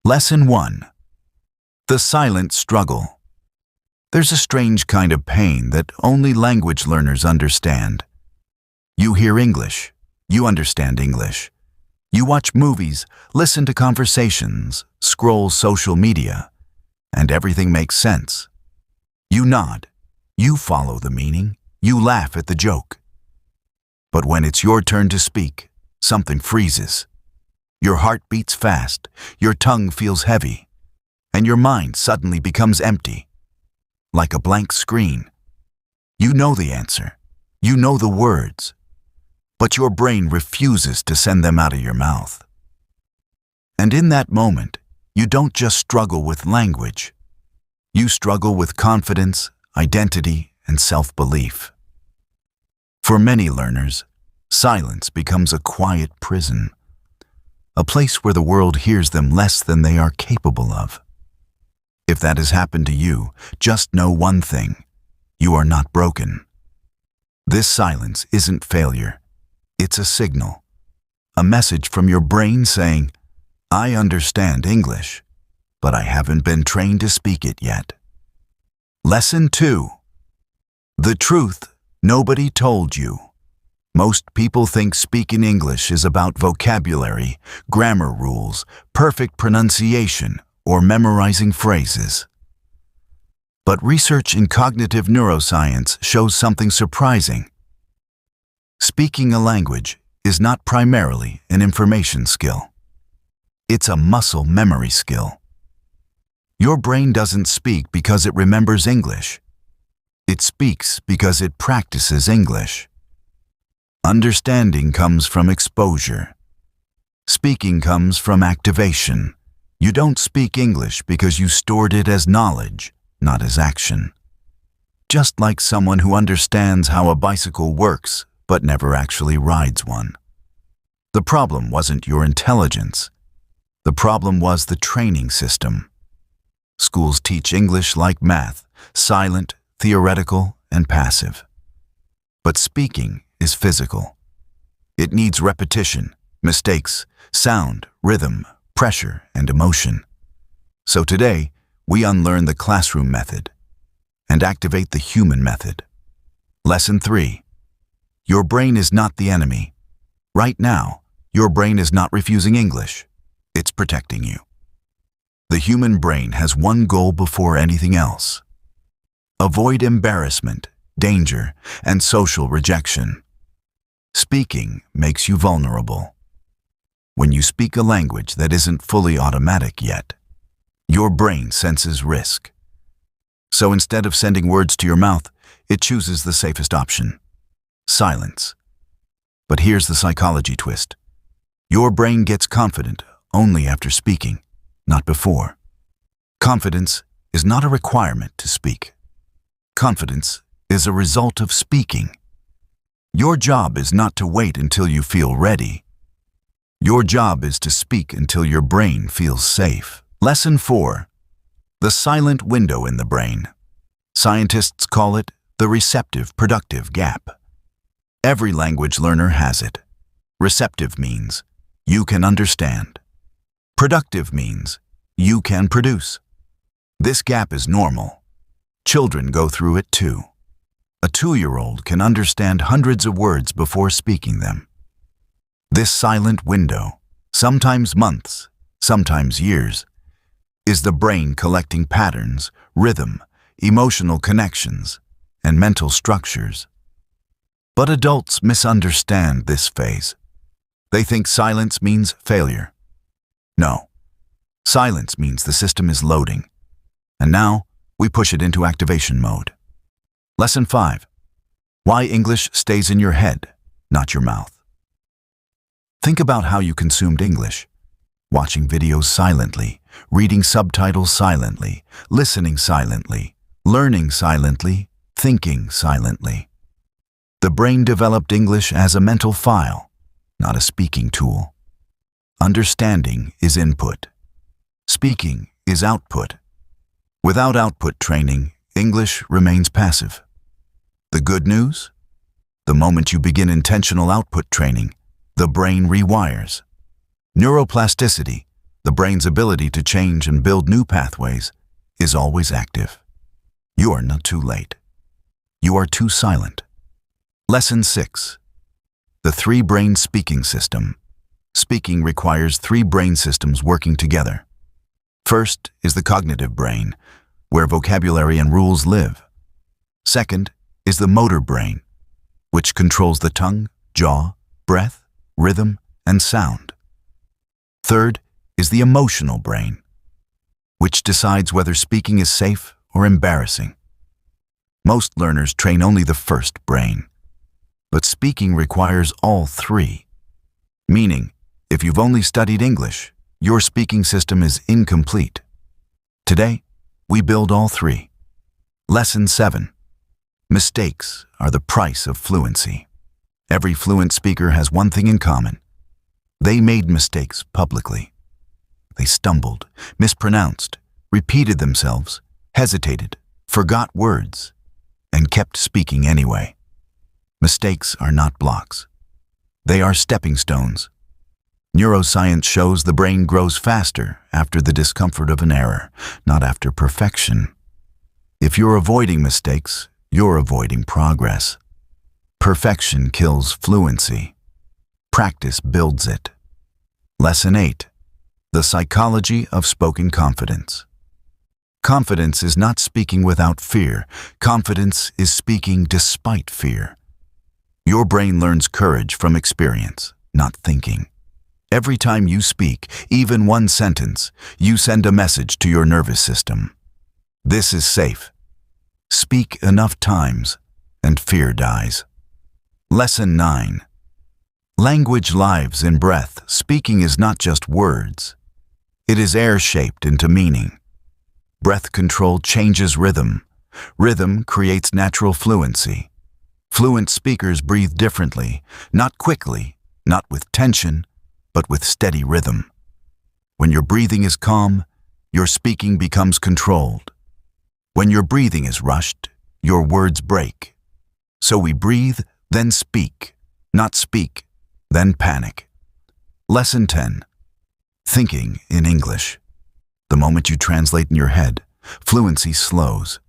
Lesson 1. The silent struggle. There's a strange kind of pain that only language learners understand. You hear English. You understand English. You watch movies, listen to conversations, scroll social media, and everything makes sense. You nod. You follow the meaning. You laugh at the joke. But when it's your turn to speak, something freezes. Your heart beats fast, your tongue feels heavy, and your mind suddenly becomes empty, like a blank screen. You know the answer, you know the words, but your brain refuses to send them out of your mouth. And in that moment, you don't just struggle with language, you struggle with confidence, identity, and self-belief. For many learners, silence becomes a quiet prison, a place where the world hears them less than they are capable of. If that has happened to you, just know one thing: you are not broken. This silence isn't failure. It's a signal, a message from your brain saying, I understand English, but I haven't been trained to speak it yet. Lesson 2. The truth nobody told you. Most people think speaking English is about vocabulary, grammar rules, perfect pronunciation, or memorizing phrases. But research in cognitive neuroscience shows something surprising. Speaking a language is not primarily an information skill. It's a muscle memory skill. Your brain doesn't speak because it remembers English. It speaks because it practices English. Understanding comes from exposure. Speaking comes from activation. You don't speak English because you stored it as knowledge, not as action. Just like someone who understands how a bicycle works but never actually rides one. The problem wasn't your intelligence. The problem was the training system. Schools teach English like math, silent, theoretical, and passive. But speaking is physical. It needs repetition, mistakes, sound, rhythm, pressure, and emotion. So today, we unlearn the classroom method and activate the human method. Lesson 3. Your brain is not the enemy. Right now, your brain is not refusing English. It's protecting you. The human brain has one goal before anything else: avoid embarrassment, danger, and social rejection. Speaking makes you vulnerable. When you speak a language that isn't fully automatic yet, your brain senses risk. So instead of sending words to your mouth, it chooses the safest option: silence. But here's the psychology twist. Your brain gets confident only after speaking, not before. Confidence is not a requirement to speak. Confidence is a result of speaking. Your job is not to wait until you feel ready. Your job is to speak until your brain feels safe. Lesson 4. The silent window in the brain. Scientists call it the receptive-productive gap. Every language learner has it. Receptive means you can understand. Productive means you can produce. This gap is normal. Children go through it too. A 2-year-old can understand hundreds of words before speaking them. This silent window, sometimes months, sometimes years, is the brain collecting patterns, rhythm, emotional connections, and mental structures. But adults misunderstand this phase. They think silence means failure. No, silence means the system is loading. And now, we push it into activation mode. Lesson 5. Why English stays in your head, not your mouth. Think about how you consumed English. Watching videos silently, reading subtitles silently, listening silently, learning silently, thinking silently. The brain developed English as a mental file, not a speaking tool. Understanding is input. Speaking is output. Without output training, English remains passive. The good news? The moment you begin intentional output training, the brain rewires. Neuroplasticity, The brain's ability to change and build new pathways is always active. You are not too late. You are too silent. Lesson 6. The three-brain speaking system. Speaking requires three brain systems working together. First is the cognitive brain, where vocabulary and rules live. Second is the motor brain, which controls the tongue, jaw, breath, rhythm, and sound. Third is the emotional brain, which decides whether speaking is safe or embarrassing. Most learners train only the first brain, but speaking requires all three. Meaning, if you've only studied English, your speaking system is incomplete. Today, we build all three. Lesson 7. Mistakes are the price of fluency. Every fluent speaker has one thing in common. They made mistakes publicly. They stumbled, mispronounced, repeated themselves, hesitated, forgot words, and kept speaking anyway. Mistakes are not blocks. They are stepping stones. Neuroscience shows the brain grows faster after the discomfort of an error, not after perfection. If you're avoiding mistakes, you're avoiding progress. Perfection kills fluency. Practice builds it. Lesson 8. The psychology of spoken confidence. Confidence is not speaking without fear. Confidence is speaking despite fear. Your brain learns courage from experience, not thinking. Every time you speak, even one sentence, you send a message to your nervous system. This is safe. Speak enough times, and fear dies. Lesson 9. Language lives in breath. Speaking is not just words. It is air shaped into meaning. Breath control changes rhythm. Rhythm creates natural fluency. Fluent speakers breathe differently, not quickly, not with tension, but with steady rhythm. When your breathing is calm, your speaking becomes controlled. When your breathing is rushed, your words break. So we breathe, then speak, not speak, then panic. Lesson 10. Thinking in English. The moment you translate in your head, fluency slows.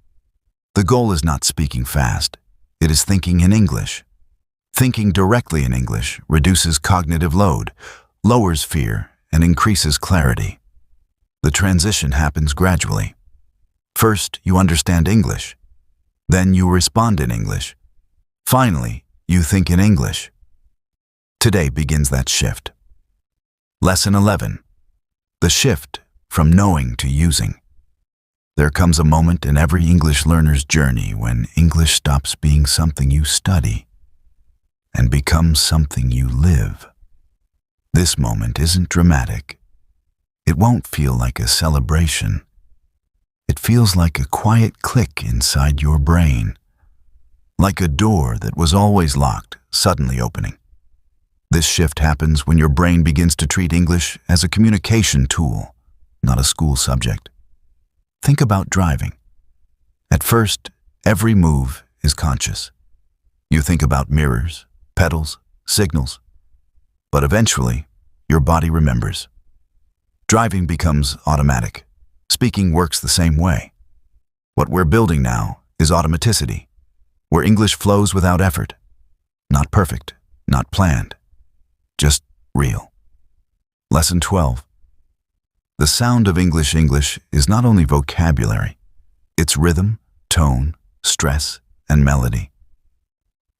The goal is not speaking fast. It is thinking in English. Thinking directly in English reduces cognitive load, lowers fear, and increases clarity. The transition happens gradually. First, you understand English. Then you respond in English. Finally, you think in English. Today begins that shift. Lesson 11. The shift from knowing to using. There comes a moment in every English learner's journey when English stops being something you study and becomes something you live. This moment isn't dramatic. It won't feel like a celebration. It feels like a quiet click inside your brain, like a door that was always locked, suddenly opening. This shift happens when your brain begins to treat English as a communication tool, not a school subject. Think about driving. At first, every move is conscious. You think about mirrors, pedals, signals. But eventually, your body remembers. Driving becomes automatic. Speaking works the same way. What we're building now is automaticity, where English flows without effort. Not perfect, not planned, just real. Lesson 12. The sound of English is not only vocabulary, it's rhythm, tone, stress, and melody.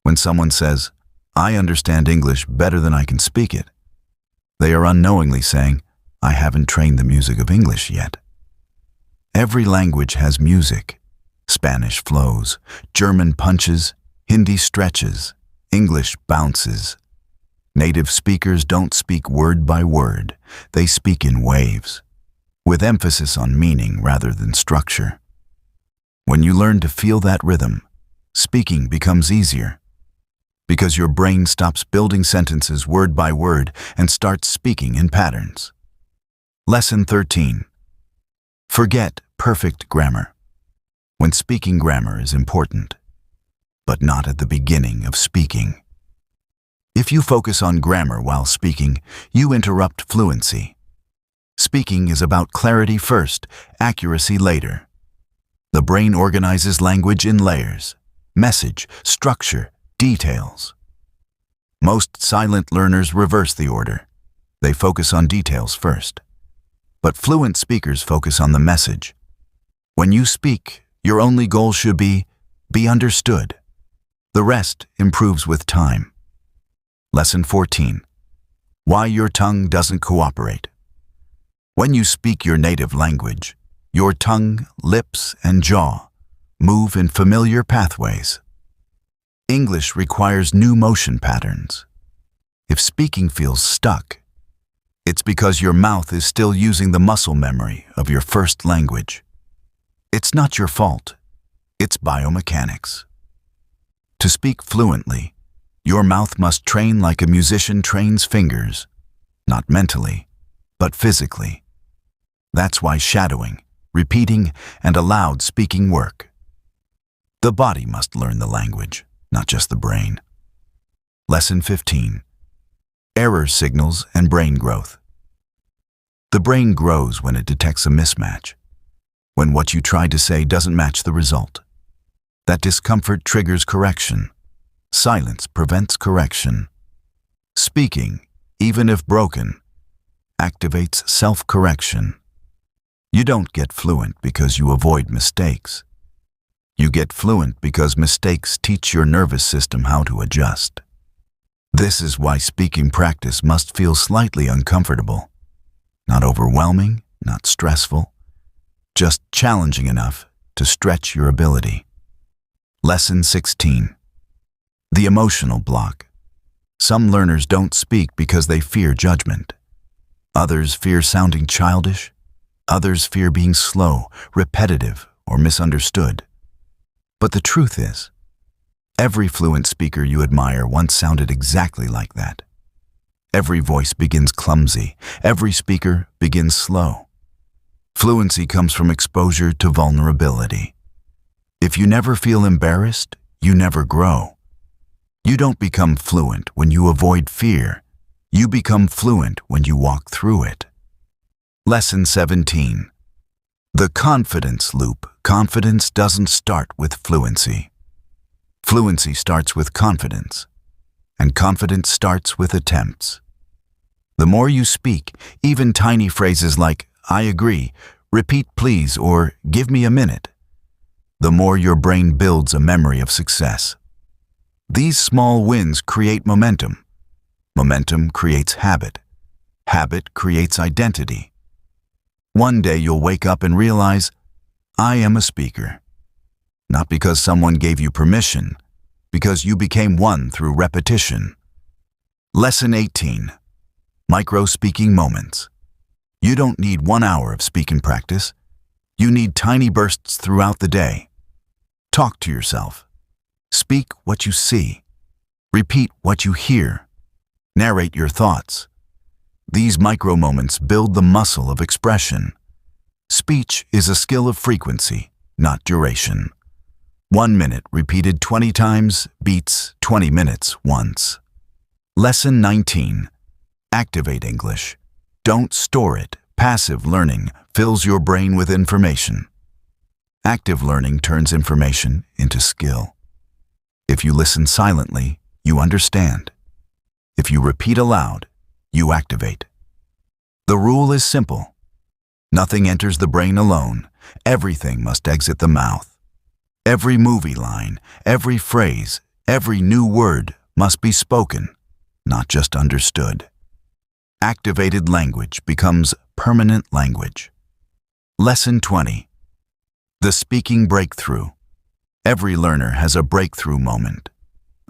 When someone says, "I understand English better than I can speak it," they are unknowingly saying, "I haven't trained the music of English yet." Every language has music. Spanish flows, German punches, Hindi stretches, English bounces. Native speakers don't speak word by word. They speak in waves, with emphasis on meaning rather than structure. When you learn to feel that rhythm, speaking becomes easier, because your brain stops building sentences word by word and starts speaking in patterns. Lesson 13. Forget perfect grammar. When speaking, grammar is important, but not at the beginning of speaking. If you focus on grammar while speaking, you interrupt fluency. Speaking is about clarity first, accuracy later. The brain organizes language in layers: message, structure, details. Most silent learners reverse the order. They focus on details first. But fluent speakers focus on the message. When you speak, your only goal should be understood. The rest improves with time. Lesson 14. Why your tongue doesn't cooperate. When you speak your native language, your tongue, lips, and jaw move in familiar pathways. English requires new motion patterns. If speaking feels stuck, it's because your mouth is still using the muscle memory of your first language. It's not your fault. It's biomechanics. To speak fluently, your mouth must train like a musician trains fingers, not mentally, but physically. That's why shadowing, repeating, and aloud speaking work. The body must learn the language, not just the brain. Lesson 15. Error signals and brain growth. The brain grows when it detects a mismatch, when what you tried to say doesn't match the result. That discomfort triggers correction. Silence prevents correction. Speaking, even if broken, activates self-correction. You don't get fluent because you avoid mistakes. You get fluent because mistakes teach your nervous system how to adjust. This is why speaking practice must feel slightly uncomfortable. Not overwhelming, not stressful, just challenging enough to stretch your ability. Lesson 16. The emotional block. Some learners don't speak because they fear judgment. Others fear sounding childish. Others fear being slow, repetitive, or misunderstood. But the truth is, every fluent speaker you admire once sounded exactly like that. Every voice begins clumsy. Every speaker begins slow. Fluency comes from exposure to vulnerability. If you never feel embarrassed, you never grow. You don't become fluent when you avoid fear. You become fluent when you walk through it. Lesson 17. The confidence loop. Confidence doesn't start with fluency. Fluency starts with confidence, and confidence starts with attempts. The more you speak, even tiny phrases like, "I agree," "repeat please," or "give me a minute," the more your brain builds a memory of success. These small wins create momentum. Momentum creates habit. Habit creates identity. One day you'll wake up and realize, I am a speaker. Not because someone gave you permission, because you became one through repetition. Lesson 18. Micro-speaking moments. You don't need 1 hour of speaking practice. You need tiny bursts throughout the day. Talk to yourself. Speak what you see. Repeat what you hear. Narrate your thoughts. These micro moments build the muscle of expression. Speech is a skill of frequency, not duration. 1 minute repeated 20 times beats 20 minutes once. Lesson 19. Activate English. Don't store it. Passive learning fills your brain with information. Active learning turns information into skill. If you listen silently, you understand. If you repeat aloud, you activate. The rule is simple. Nothing enters the brain alone. Everything must exit the mouth. Every movie line, every phrase, every new word must be spoken, not just understood. Activated language becomes permanent language. Lesson 20. The speaking breakthrough. Every learner has a breakthrough moment.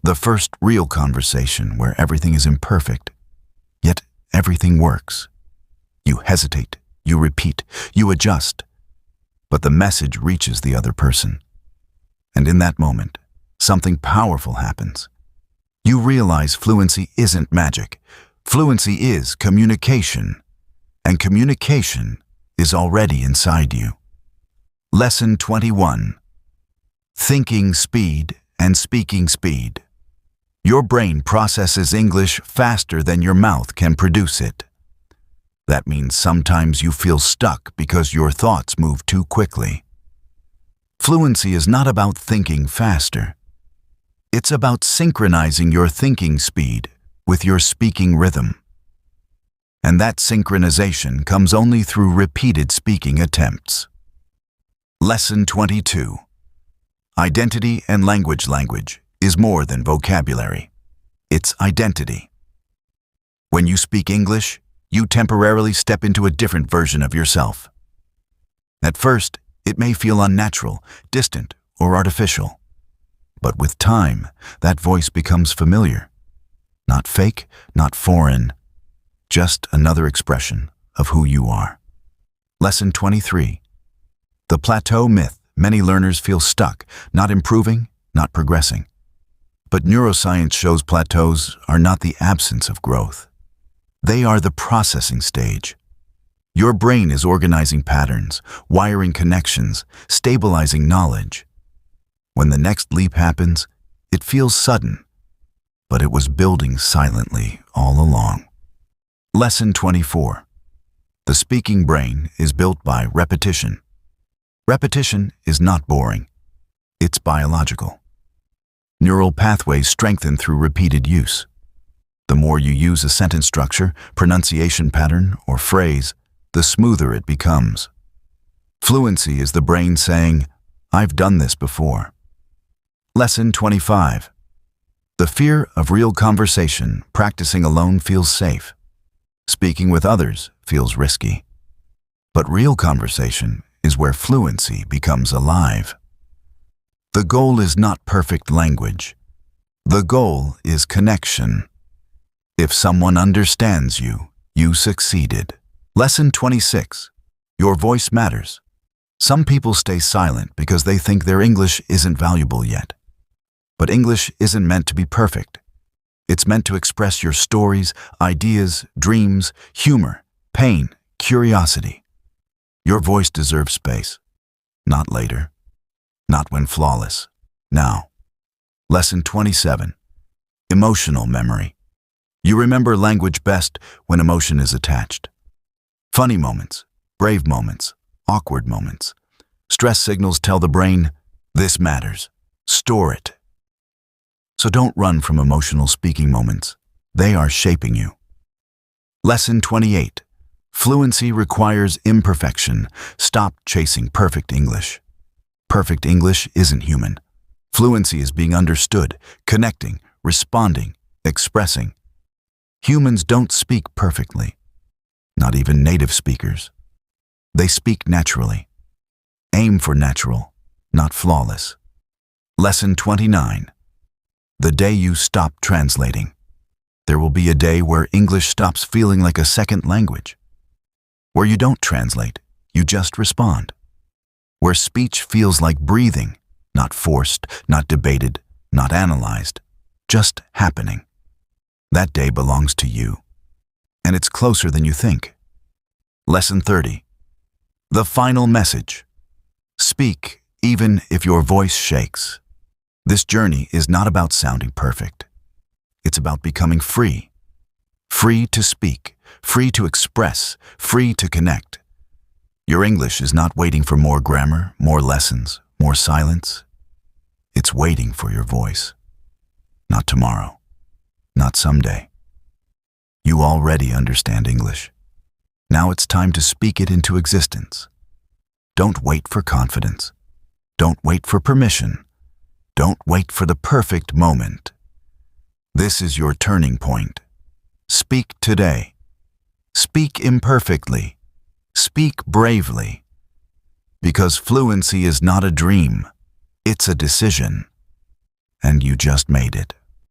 The first real conversation where everything is imperfect, yet everything works. You hesitate, you repeat, you adjust, but the message reaches the other person. And in that moment, something powerful happens. You realize fluency isn't magic. Fluency is communication, and communication is already inside you. Lesson 21. Thinking speed and speaking speed. Your brain processes English faster than your mouth can produce it. That means sometimes you feel stuck because your thoughts move too quickly. Fluency is not about thinking faster. It's about synchronizing your thinking speed with your speaking rhythm. And that synchronization comes only through repeated speaking attempts. Lesson 22. Identity and language is more than vocabulary. It's identity. When you speak English, you temporarily step into a different version of yourself. At first, it may feel unnatural, distant, or artificial. But with time, that voice becomes familiar. Not fake, not foreign, just another expression of who you are. Lesson 23. The plateau myth. Many learners feel stuck, not improving, not progressing. But neuroscience shows plateaus are not the absence of growth. They are the processing stage. Your brain is organizing patterns, wiring connections, stabilizing knowledge. When the next leap happens, it feels sudden, but it was building silently all along. Lesson 24. The speaking brain is built by repetition. Repetition is not boring. It's biological. Neural pathways strengthen through repeated use. The more you use a sentence structure, pronunciation pattern, or phrase, the smoother it becomes. Fluency is the brain saying, "I've done this before." Lesson 25. The fear of real conversation. Practicing alone feels safe. Speaking with others feels risky. But real conversation is where fluency becomes alive. The goal is not perfect language. The goal is connection. If someone understands you, you succeeded. Lesson 26. Your voice matters. Some people stay silent because they think their English isn't valuable yet. But English isn't meant to be perfect. It's meant to express your stories, ideas, dreams, humor, pain, curiosity. Your voice deserves space. Not later. Not when flawless. Now. Lesson 27. Emotional memory. You remember language best when emotion is attached. Funny moments, brave moments, awkward moments. Stress signals tell the brain, this matters. Store it. So don't run from emotional speaking moments. They are shaping you. Lesson 28. Fluency requires imperfection. Stop chasing perfect English. Perfect English isn't human. Fluency is being understood, connecting, responding, expressing. Humans don't speak perfectly. Not even native speakers. They speak naturally. Aim for natural, not flawless. Lesson 29. The day you stop translating. There will be a day where English stops feeling like a second language. Where you don't translate, you just respond. Where speech feels like breathing, not forced, not debated, not analyzed, just happening. That day belongs to you, and it's closer than you think. Lesson 30. The final message. Speak even if your voice shakes. This journey is not about sounding perfect. It's about becoming free. Free to speak, free to express, free to connect. Your English is not waiting for more grammar, more lessons, more silence. It's waiting for your voice. Not tomorrow. Not someday. You already understand English. Now it's time to speak it into existence. Don't wait for confidence. Don't wait for permission. Don't wait for the perfect moment. This is your turning point. Speak today. Speak imperfectly. Speak bravely. Because fluency is not a dream. It's a decision. And you just made it.